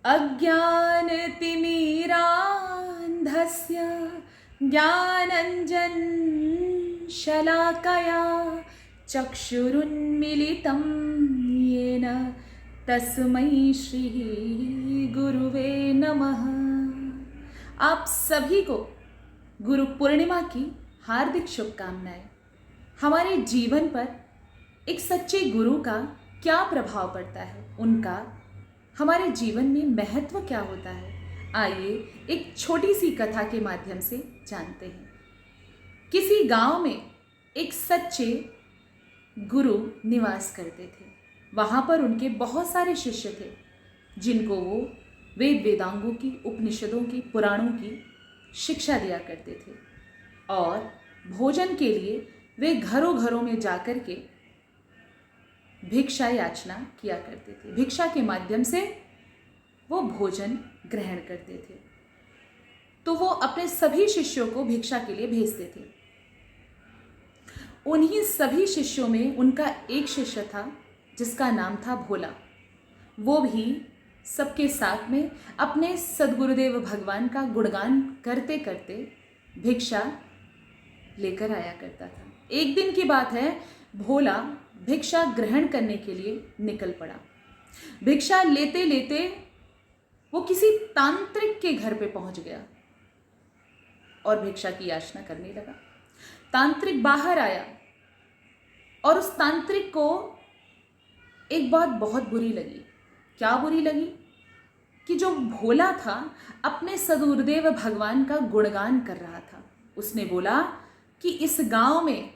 अज्ञानतिमिरान्धस्य ज्ञानञ्जनशलाकया चक्षुरुन्मीलितं येन तस्मै श्री गुरुवे नमः। आप सभी को गुरु पूर्णिमा की हार्दिक शुभकामनाएं। हमारे जीवन पर एक सच्चे गुरु का क्या प्रभाव पड़ता है, उनका हमारे जीवन में महत्व क्या होता है, आइए एक छोटी सी कथा के माध्यम से जानते हैं। किसी गांव में एक सच्चे गुरु निवास करते थे। वहाँ पर उनके बहुत सारे शिष्य थे जिनको वो वेद वेदांगों की, उपनिषदों की, पुराणों की शिक्षा दिया करते थे। और भोजन के लिए वे घरों घरों में जाकर के भिक्षा याचना किया करते थे। भिक्षा के माध्यम से वो भोजन ग्रहण करते थे। तो वो अपने सभी शिष्यों को भिक्षा के लिए भेजते थे। उन्हीं सभी शिष्यों में उनका एक शिष्य था जिसका नाम था भोला। वो भी सबके साथ में अपने सद्गुरुदेव भगवान का गुणगान करते करते भिक्षा लेकर आया करता था। एक दिन की बात है, भोला भिक्षा ग्रहण करने के लिए निकल पड़ा। भिक्षा लेते लेते वो किसी तांत्रिक के घर पे पहुंच गया और भिक्षा की याचना करने लगा। तांत्रिक बाहर आया और उस तांत्रिक को एक बात बहुत बुरी लगी। क्या बुरी लगी? कि जो भोला था अपने सद्गुरुदेव भगवान का गुणगान कर रहा था। उसने बोला कि इस गांव में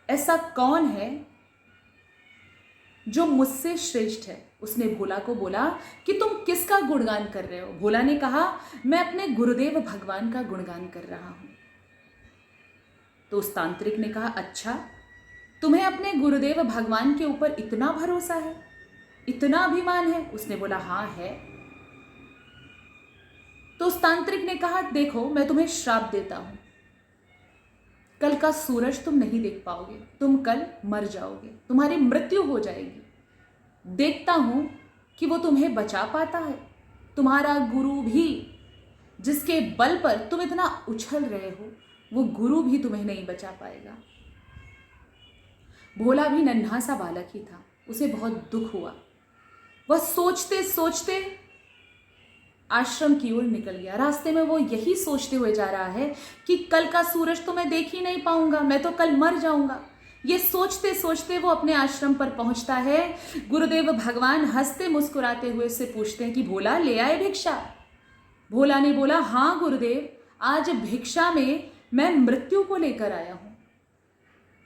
ऐसा कौन है जो मुझसे श्रेष्ठ है। उसने भोला को बोला कि तुम किसका गुणगान कर रहे हो? भोला ने कहा, मैं अपने गुरुदेव भगवान का गुणगान कर रहा हूं। तो उस तांत्रिक ने कहा, अच्छा, तुम्हें अपने गुरुदेव भगवान के ऊपर इतना भरोसा है, इतना अभिमान है? उसने बोला, हाँ है। तो उस तांत्रिक ने कहा, देखो, मैं तुम्हें श्राप देता हूं। कल का सूरज तुम नहीं देख पाओगे, तुम कल मर जाओगे, तुम्हारी मृत्यु हो जाएगी। देखता हूं कि वो तुम्हें बचा पाता है। तुम्हारा गुरु भी, जिसके बल पर तुम इतना उछल रहे हो, वो गुरु भी तुम्हें नहीं बचा पाएगा। भोला भी नन्हा सा बालक ही था। उसे बहुत दुख हुआ। वह सोचते सोचते आश्रम की ओर निकल गया। रास्ते में वो यही सोचते हुए जा रहा है कि कल का सूरज तो मैं देख ही नहीं पाऊंगा, मैं तो कल मर जाऊंगा। ये सोचते सोचते वो अपने आश्रम पर पहुंचता है। गुरुदेव भगवान हंसते मुस्कुराते हुए उससे पूछते हैं कि भोला, ले आए भिक्षा? भोला ने बोला, हाँ गुरुदेव, आज भिक्षा में मैं मृत्यु को लेकर आया हूं।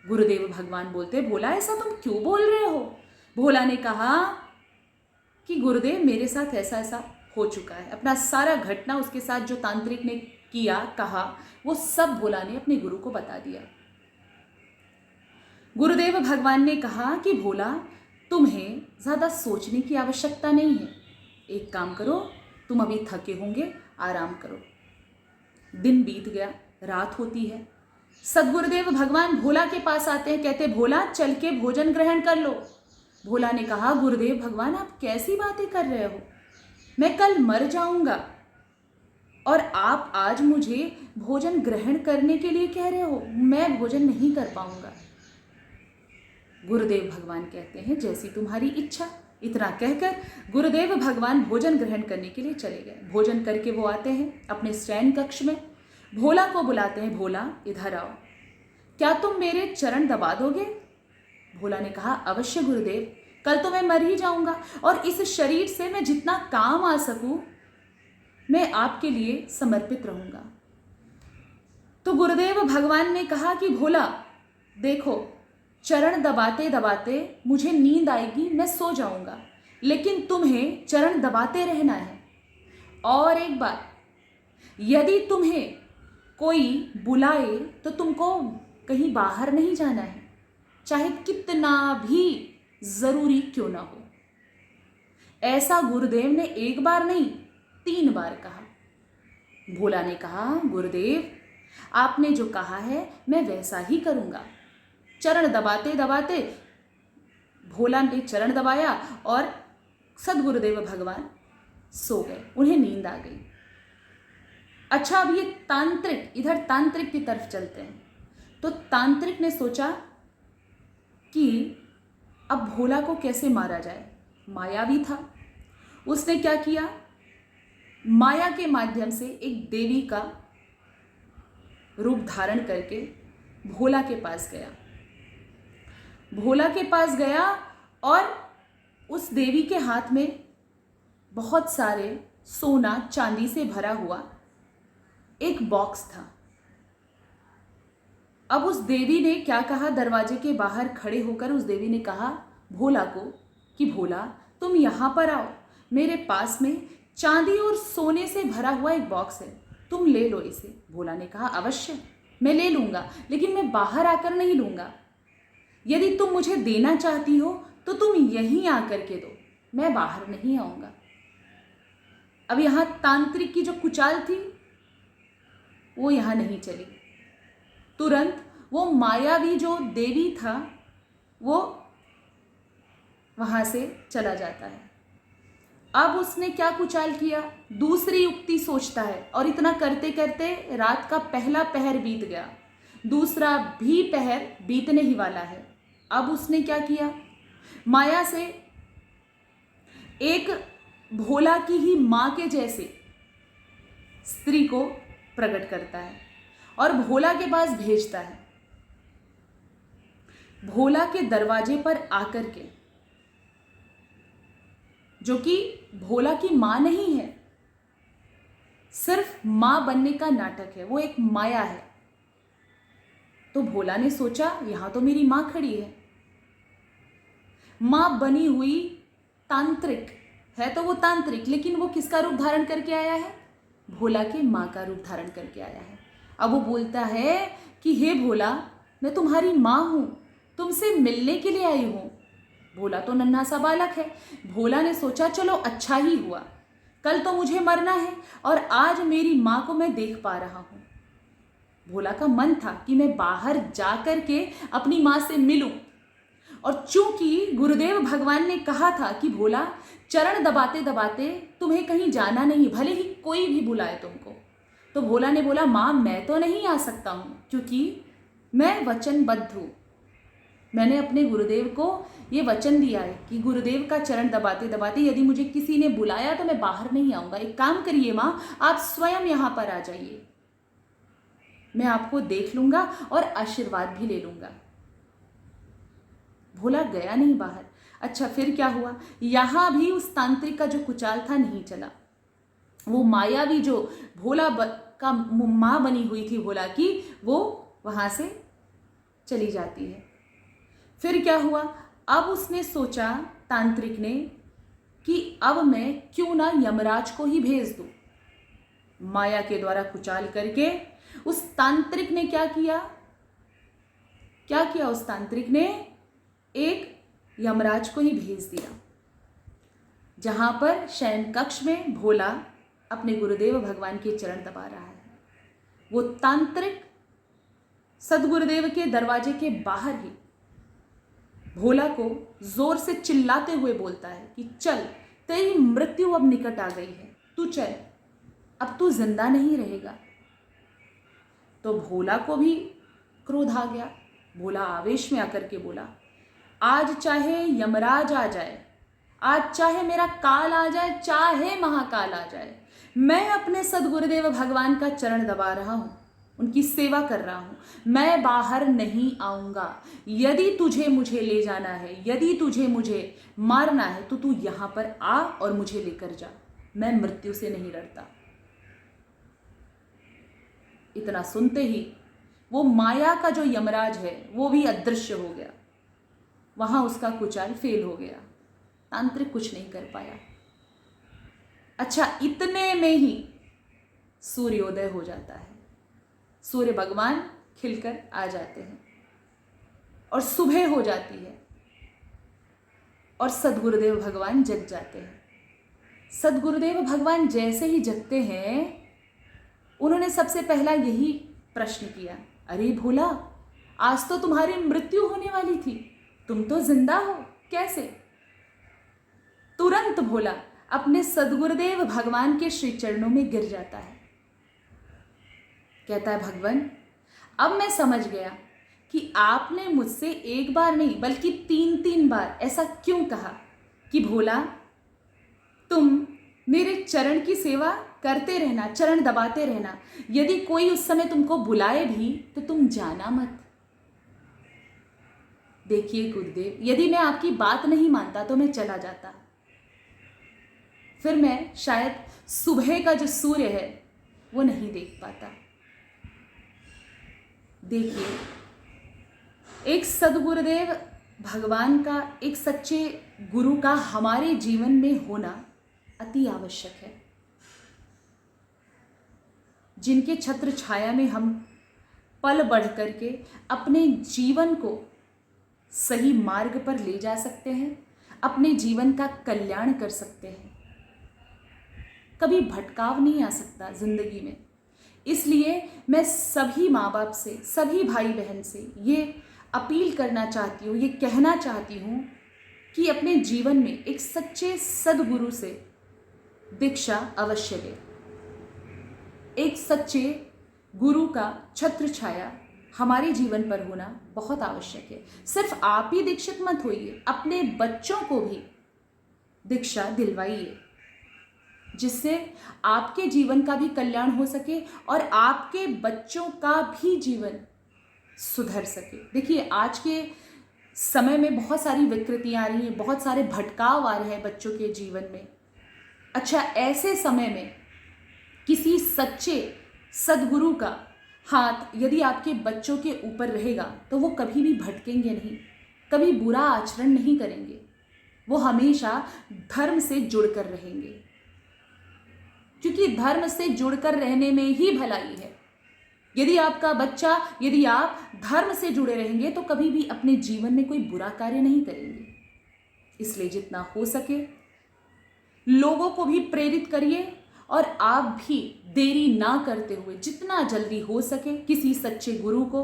गुरुदेव भगवान बोलते, भोला, ऐसा तुम क्यों बोल रहे हो? भोला ने कहा कि गुरुदेव, मेरे साथ ऐसा ऐसा हो चुका है। अपना सारा घटना, उसके साथ जो तांत्रिक ने किया, कहा, वो सब भोला ने अपने गुरु को बता दिया। गुरुदेव भगवान ने कहा कि भोला, तुम्हें ज्यादा सोचने की आवश्यकता नहीं है। एक काम करो, तुम अभी थके होंगे, आराम करो। दिन बीत गया, रात होती है। सद्गुरुदेव भगवान भोला के पास आते हैं, कहते, भोला, चल के भोजन ग्रहण कर लो। भोला ने कहा, गुरुदेव भगवान, आप कैसी बातें कर रहे हो? मैं कल मर जाऊंगा और आप आज मुझे भोजन ग्रहण करने के लिए कह रहे हो? मैं भोजन नहीं कर पाऊंगा। गुरुदेव भगवान कहते हैं, जैसी तुम्हारी इच्छा। इतना कहकर गुरुदेव भगवान भोजन ग्रहण करने के लिए चले गए। भोजन करके वो आते हैं अपने शयन कक्ष में। भोला को बुलाते हैं, भोला, इधर आओ, क्या तुम मेरे चरण दबा दोगे? भोला ने कहा, अवश्य गुरुदेव, कल तो मैं मर ही जाऊंगा और इस शरीर से मैं जितना काम आ सकूं मैं आपके लिए समर्पित रहूंगा। तो गुरुदेव भगवान ने कहा कि भोला, देखो, चरण दबाते दबाते मुझे नींद आएगी, मैं सो जाऊंगा, लेकिन तुम्हें चरण दबाते रहना है। और एक बात, यदि तुम्हें कोई बुलाए तो तुमको कहीं बाहर नहीं जाना है, चाहे कितना भी जरूरी क्यों ना हो। ऐसा गुरुदेव ने एक बार नहीं, 3 बार कहा। भोला ने कहा, गुरुदेव, आपने जो कहा है मैं वैसा ही करूंगा। चरण दबाते दबाते भोला ने चरण दबाया और सदगुरुदेव भगवान सो गए, उन्हें नींद आ गई। अच्छा, अब ये तांत्रिक, इधर तांत्रिक की तरफ चलते हैं। तो तांत्रिक ने सोचा कि अब भोला को कैसे मारा जाए। मायावी था, उसने क्या किया, माया के माध्यम से एक देवी का रूप धारण करके भोला के पास गया। भोला के पास गया और उस देवी के हाथ में बहुत सारे सोना चांदी से भरा हुआ एक बॉक्स था। अब उस देवी ने क्या कहा, दरवाजे के बाहर खड़े होकर उस देवी ने कहा भोला को कि भोला तुम यहाँ पर आओ, मेरे पास में चांदी और सोने से भरा हुआ एक बॉक्स है, तुम ले लो इसे। भोला ने कहा अवश्य मैं ले लूँगा, लेकिन मैं बाहर आकर नहीं लूँगा। यदि तुम मुझे देना चाहती हो तो तुम यहीं आकर के दो, मैं बाहर नहीं आऊँगा। अब यहाँ तांत्रिक की जो कुचाल थी वो यहाँ नहीं चली। तुरंत वो मायावी जो देवी था वो वहाँ से चला जाता है। अब उसने क्या कुचाल किया, दूसरी युक्ति सोचता है और इतना करते करते रात का पहला पहर बीत गया, दूसरा भी पहर बीतने ही वाला है। अब उसने क्या किया, माया से एक भोला की ही माँ के जैसे स्त्री को प्रकट करता है और भोला के पास भेजता है। भोला के दरवाजे पर आकर के, जो कि भोला की माँ नहीं है, सिर्फ माँ बनने का नाटक है, वो एक माया है। तो भोला ने सोचा यहां तो मेरी माँ खड़ी है, माँ बनी हुई तांत्रिक है तो वो तांत्रिक, लेकिन वो किसका रूप धारण करके आया है, भोला के माँ का रूप धारण करके आया है। अब वो बोलता है कि हे भोला मैं तुम्हारी माँ हूँ, तुमसे मिलने के लिए आई हूँ। भोला तो नन्हा सा बालक है। भोला ने सोचा चलो अच्छा ही हुआ, कल तो मुझे मरना है और आज मेरी माँ को मैं देख पा रहा हूँ। भोला का मन था कि मैं बाहर जा कर के अपनी माँ से मिलूं, और चूंकि गुरुदेव भगवान ने कहा था कि भोला चरण दबाते दबाते तुम्हें कहीं जाना नहीं, भले ही कोई भी बुलाए तुमको, तो भोला ने बोला माँ मैं तो नहीं आ सकता हूँ, क्योंकि मैं वचनबद्ध हूँ। मैंने अपने गुरुदेव को ये वचन दिया है कि गुरुदेव का चरण दबाते दबाते यदि मुझे किसी ने बुलाया तो मैं बाहर नहीं आऊँगा। एक काम करिए माँ, आप स्वयं यहाँ पर आ जाइए, मैं आपको देख लूँगा और आशीर्वाद भी ले लूँगा। भोला गया नहीं बाहर। अच्छा फिर क्या हुआ, यहाँ भी उस तांत्रिक का जो कुचाल था नहीं चला। वो मायावी जो भोला का माँ बनी हुई थी भोला की, वो वहाँ से चली जाती है। फिर क्या हुआ, अब उसने सोचा तांत्रिक ने कि अब मैं क्यों ना यमराज को ही भेज दूं। माया के द्वारा कुचाल करके उस तांत्रिक ने क्या किया उस तांत्रिक ने एक यमराज को ही भेज दिया, जहां पर शयन कक्ष में भोला अपने गुरुदेव भगवान के चरण दबा रहा है। वो तांत्रिक सदगुरुदेव के दरवाजे के बाहर ही भोला को जोर से चिल्लाते हुए बोलता है कि चल, तेरी मृत्यु अब निकट आ गई है, तू चल, अब तू जिंदा नहीं रहेगा। तो भोला को भी क्रोध आ गया। भोला आवेश में आकर के बोला आज चाहे यमराज आ जाए, आज चाहे मेरा काल आ जाए, चाहे महाकाल आ जाए, मैं अपने सदगुरुदेव भगवान का चरण दबा रहा हूँ, उनकी सेवा कर रहा हूँ, मैं बाहर नहीं आऊँगा। यदि तुझे मुझे ले जाना है, यदि तुझे मुझे मारना है तो तू यहाँ पर आ और मुझे लेकर जा, मैं मृत्यु से नहीं डरता। इतना सुनते ही वो माया का जो यमराज है वो भी अदृश्य हो गया, वहां उसका कुचाल फेल हो गया, तांत्रिक कुछ नहीं कर पाया। अच्छा इतने में ही सूर्योदय हो जाता है, सूर्य भगवान खिलकर आ जाते हैं और सुबह हो जाती है और सदगुरुदेव भगवान जग जाते हैं। सदगुरुदेव भगवान जैसे ही जगते हैं, उन्होंने सबसे पहला यही प्रश्न किया, अरे भोला आज तो तुम्हारी मृत्यु होने वाली थी, तुम तो जिंदा हो कैसे? तुरंत भोला अपने सदगुरुदेव भगवान के श्री चरणों में गिर जाता है। कहता है, भगवान अब मैं समझ गया कि आपने मुझसे एक बार नहीं बल्कि 3 बार ऐसा क्यों कहा कि भोला तुम मेरे चरण की सेवा करते रहना, चरण दबाते रहना। यदि कोई उस समय तुमको बुलाए भी तो तुम जाना मत। देखिए गुरुदेव, यदि मैं आपकी बात नहीं मानता तो मैं चला जाता, फिर मैं शायद सुबह का जो सूर्य है वो नहीं देख पाता। देखिए, एक सदगुरुदेव भगवान का, एक सच्चे गुरु का हमारे जीवन में होना अति आवश्यक है, जिनके छत्र छाया में हम पल बढ़ करके अपने जीवन को सही मार्ग पर ले जा सकते हैं, अपने जीवन का कल्याण कर सकते हैं। कभी भटकाव नहीं आ सकता जिंदगी में। इसलिए मैं सभी माँ बाप से, सभी भाई बहन से ये अपील करना चाहती हूँ, ये कहना चाहती हूँ कि अपने जीवन में एक सच्चे सदगुरु से दीक्षा अवश्य ले। एक सच्चे गुरु का छत्र छाया हमारे जीवन पर होना बहुत आवश्यक है। सिर्फ आप ही दीक्षित मत होइए, अपने बच्चों को भी दीक्षा दिलवाइए, जिससे आपके जीवन का भी कल्याण हो सके और आपके बच्चों का भी जीवन सुधर सके। देखिए, आज के समय में बहुत सारी विकृतियाँ आ रही हैं, बहुत सारे भटकाव आ रहे हैं बच्चों के जीवन में। अच्छा, ऐसे समय में किसी सच्चे सदगुरु का हाथ यदि आपके बच्चों के ऊपर रहेगा तो वो कभी भी भटकेंगे नहीं, कभी बुरा आचरण नहीं करेंगे, वो हमेशा धर्म से जुड़कर रहेंगे, क्योंकि धर्म से जुड़कर रहने में ही भलाई है। यदि आपका बच्चा, यदि आप धर्म से जुड़े रहेंगे तो कभी भी अपने जीवन में कोई बुरा कार्य नहीं करेंगे। इसलिए जितना हो सके लोगों को भी प्रेरित करिए और आप भी देरी ना करते हुए जितना जल्दी हो सके किसी सच्चे गुरु को,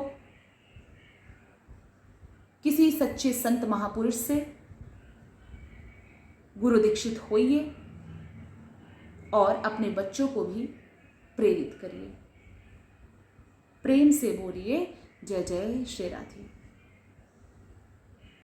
किसी सच्चे संत महापुरुष से गुरु दीक्षित होइए और अपने बच्चों को भी प्रेरित करिए। प्रेम से बोलिए जय जय श्री राधे।